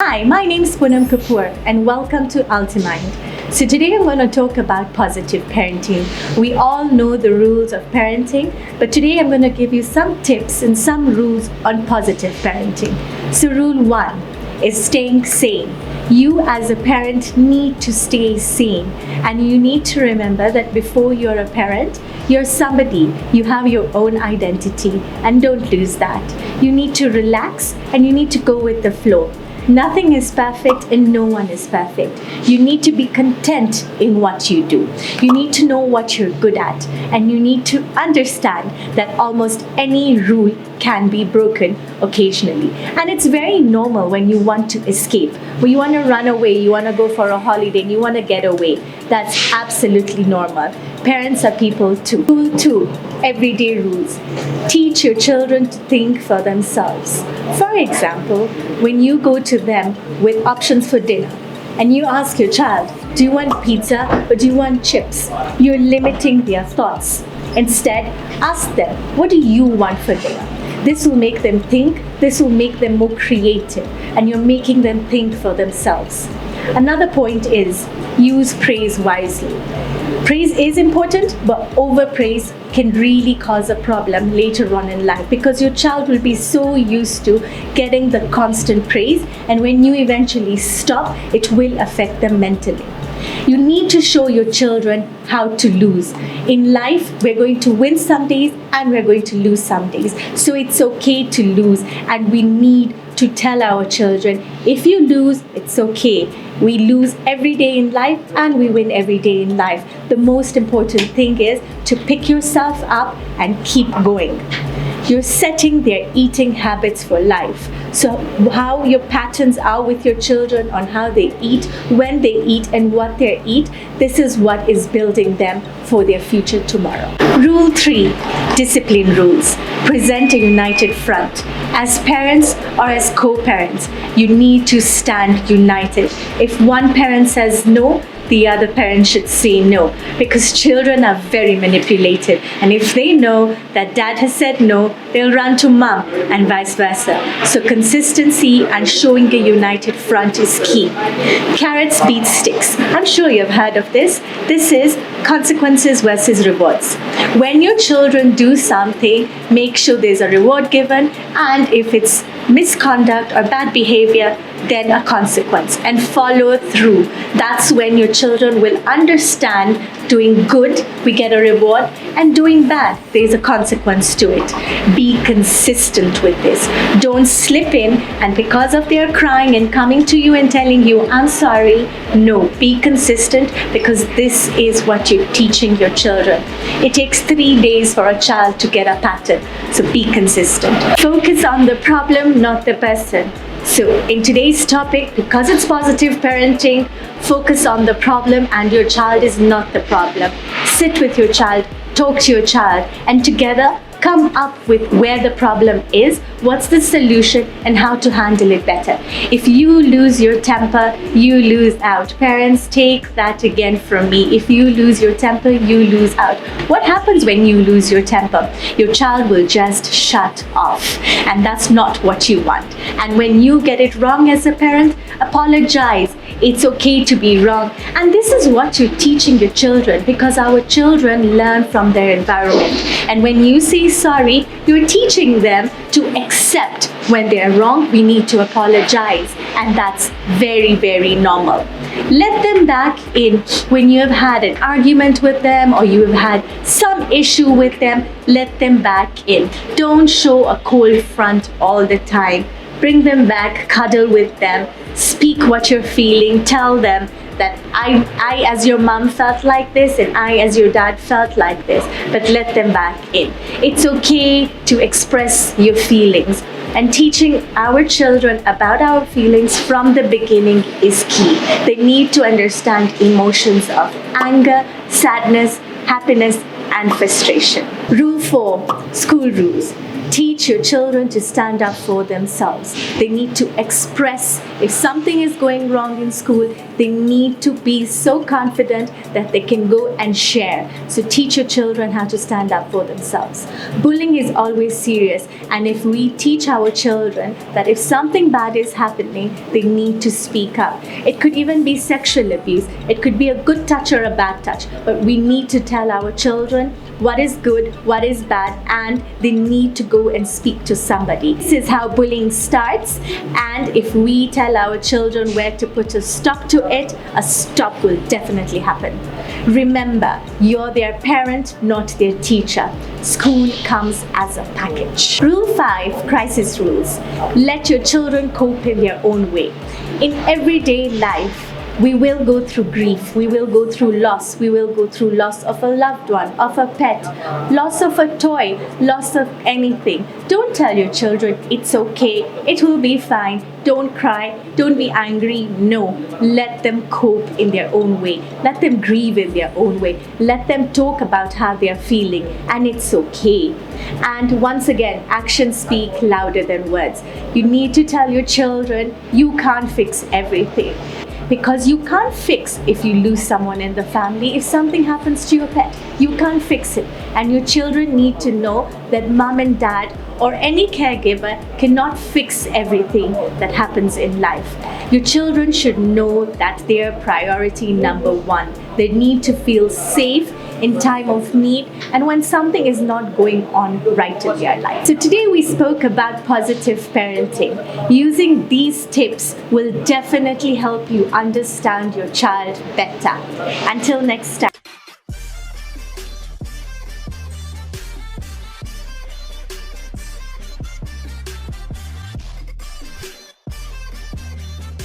Hi, my name is Poonam Kapoor and welcome to Ultimind. So today I'm going to talk about positive parenting. We all know the rules of parenting, but today I'm going to give you some tips and some rules on positive parenting. So rule 1 is staying sane. You as a parent need to stay sane, and you need to remember that before you're a parent, you're somebody. You have your own identity, and don't lose that. You need to relax and you need to go with the flow. Nothing is perfect and no one is perfect. You need to be content in what you do. You need to know what you're good at, and you need to understand that almost any rule can be broken occasionally. And it's very normal when you want to escape, when you want to run away, you want to go for a holiday, and you want to get away. That's absolutely normal. Parents are people too. Rule 2, everyday rules. Teach your children to think for themselves. For example, when you go to them with options for dinner and you ask your child, do you want pizza or do you want chips? You're limiting their thoughts. Instead, ask them, what do you want for dinner? This will make them think, this will make them more creative, and you're making them think for themselves. Another point is use praise wisely. Praise is important, but overpraise can really cause a problem later on in life because your child will be so used to getting the constant praise, and when you eventually stop, it will affect them mentally. You need to show your children how to lose. In life, we're going to win some days and we're going to lose some days. So it's okay to lose, and we need to tell our children, if you lose, it's okay. We lose every day in life and we win every day in life. The most important thing is to pick yourself up and keep going. You're setting their eating habits for life. So how your patterns are with your children on how they eat, when they eat, and what they eat, this is what is building them for their future tomorrow. Rule 3, discipline rules. Present a united front. As parents or as co-parents, you need to stand united. If one parent says no, the other parent should say no, because children are very manipulative, and if they know that dad has said no, they'll run to mom and vice versa. So consistency and showing a united front is key. Carrots beat sticks. I'm sure you've heard of this. This is consequences versus rewards. When your children do something, make sure there's a reward given, and if it's misconduct or bad behavior, then a consequence, and follow through. That's when your children will understand doing good, we get a reward, and doing bad, there's a consequence to it. Be consistent with this. Don't slip in, and because of their crying and coming to you and telling you, I'm sorry, no, be consistent, because this is what you're teaching your children. It takes 3 days for a child to get a pattern, so be consistent. Focus on the problem, not the person. So in today's topic, because it's positive parenting, focus on the problem and your child is not the problem. Sit with your child, talk to your child, and together come up with where the problem is, what's the solution, and how to handle it better. If you lose your temper, you lose out. Parents, take that again from me. If you lose your temper, you lose out. What happens when you lose your temper? Your child will just shut off, and that's not what you want. And when you get it wrong as a parent, apologize. It's okay to be wrong. And this is what you're teaching your children, because our children learn from their environment. And when you say sorry, you're teaching them to accept when they're wrong, we need to apologize. And that's very, very normal. Let them back in when you have had an argument with them or you have had some issue with them. Let them back in. Don't show a cold front all the time. Bring them back, cuddle with them, speak what you're feeling, tell them that I as your mom felt like this and I as your dad felt like this, but let them back in. It's okay to express your feelings, and teaching our children about our feelings from the beginning is key. They need to understand emotions of anger, sadness, happiness, and frustration. Rule 4, school rules. Teach teach your children to stand up for themselves. They need to express if something is going wrong in school. They need to be so confident that they can go and share. So teach your children how to stand up for themselves. Bullying is always serious, and if we teach our children that if something bad is happening, they need to speak up. It could even be sexual abuse. It could be a good touch or a bad touch, but we need to tell our children what is good, what is bad, and they need to go and speak to somebody. This is how bullying starts, and if we tell our children where to put a stop to it, a stop will definitely happen. Remember, you're their parent, not their teacher. School comes as a package. Rule 5, crisis rules. Let your children cope in their own way. In everyday life, we will go through grief, we will go through loss, we will go through loss of a loved one, of a pet, loss of a toy, loss of anything. Don't tell your children it's okay, it will be fine, don't cry, don't be angry. No, let them cope in their own way. Let them grieve in their own way. Let them talk about how they are feeling, and it's okay. And once again, actions speak louder than words. You need to tell your children you can't fix everything. Because you can't fix if you lose someone in the family. If something happens to your pet, you can't fix it. And your children need to know that mom and dad or any caregiver cannot fix everything that happens in life. Your children should know that they are priority number one. They need to feel safe in time of need and when something is not going on right in their life. So today we spoke about positive parenting. Using these tips will definitely help you understand your child better. Until next time.